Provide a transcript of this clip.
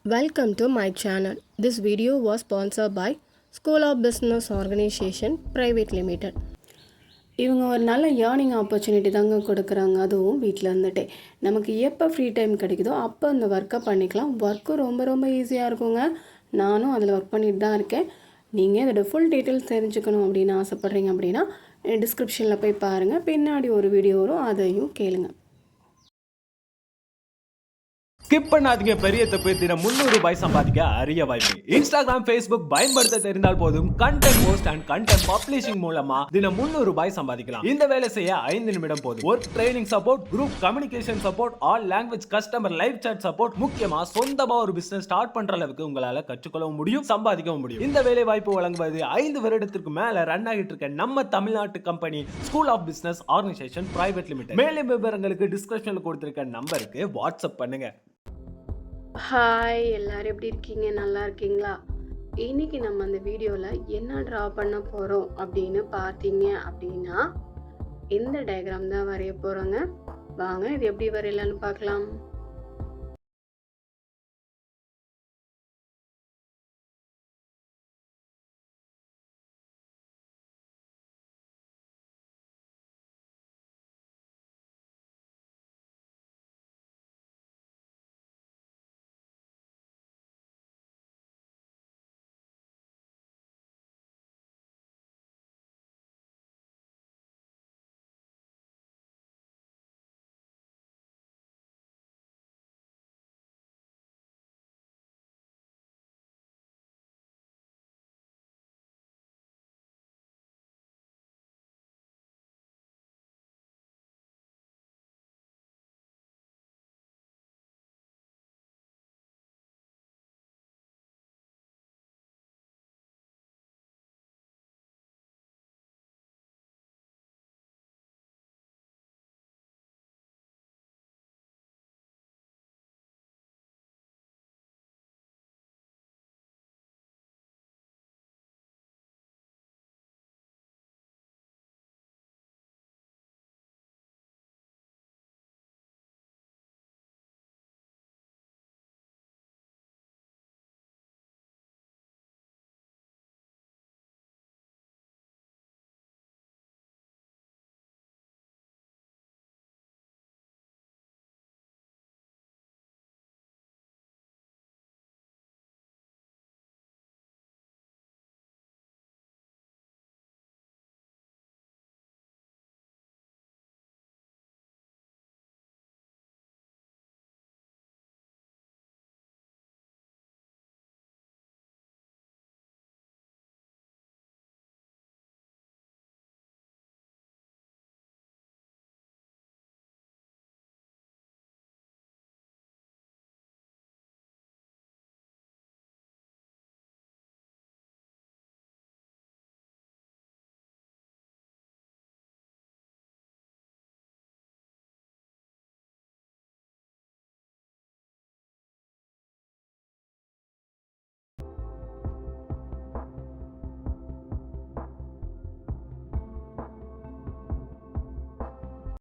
Welcome to my channel. This video was sponsored by School of Business Organization Private Limited. இவங்க ஒரு நல்ல earning opportunity தாங்க கொடுக்குறாங்க. அதுவும் வீட்டில் இருந்துகிட்டே நமக்கு எப்போ ஃப்ரீ டைம் கிடைக்குதோ அப்போ அந்த ஒர்க்கை பண்ணிக்கலாம். ஒர்க்கும் ரொம்ப ஈஸியாக இருக்குங்க. நானும் அதில் ஒர்க் பண்ணிட்டு தான் இருக்கேன். நீங்கள் இதோட ஃபுல் டீட்டெயில்ஸ் தெரிஞ்சுக்கணும் அப்படின்னு ஆசைப்பட்றீங்க அப்படின்னா டிஸ்கிரிப்ஷனில் போய் பாருங்கள். பின்னாடி ஒரு வீடியோ வரும், அதையும் கேளுங்க. ஸ்கிப் பண்ணாதீங்க. பெரிய தப்பு. தினம் 300 ரூபாய் சம்பாதிக்க அரிய வாய்ப்பு. இன்ஸ்டாகிராம், ஃபேஸ்புக் பயன்படுத்த தெரிந்தால் போதும் content post and content publishing மூலமா தினம் 300 ரூபாய் சம்பாதிக்கலாம். இந்த வேலை செய்ய 5 நிமிடம் போதும். Work training support, group communication support, all language customer live chat support, முக்கியமா சொந்தமா ஒரு பிசினஸ் ஸ்டார்ட் பண்ற அளவுக்கு உங்களால கற்றுக்கொள்ளவும் முடியும், சம்பாதிக்கவும் முடியும். இந்த வேலை வாய்ப்பு வழங்குவது 5 வருடத்திற்கு மேல ரன் ஆகிட்டு இருக்க நம்ம தமிழ்நாட்டு company school of business organisation private limited. மேலும் விவரங்களுக்கு டிஸ்கிரிப்ஷன்ல கொடுத்திருக்க நம்பருக்கு வாட்ஸ்அப் பண்ணுங்க. ஹாய், எல்லோரும் எப்படி இருக்கீங்க? நல்லா இருக்கீங்களா? இன்றைக்கி நம்ம அந்த வீடியோவில் என்ன ட்ரா பண்ண போகிறோம் அப்படின்னு பார்த்தீங்க அப்படின்னா இந்த டயக்ராம் தான் வரைய போகிறோங்க. வாங்க இது எப்படி வரையலான்னு பார்க்கலாம்.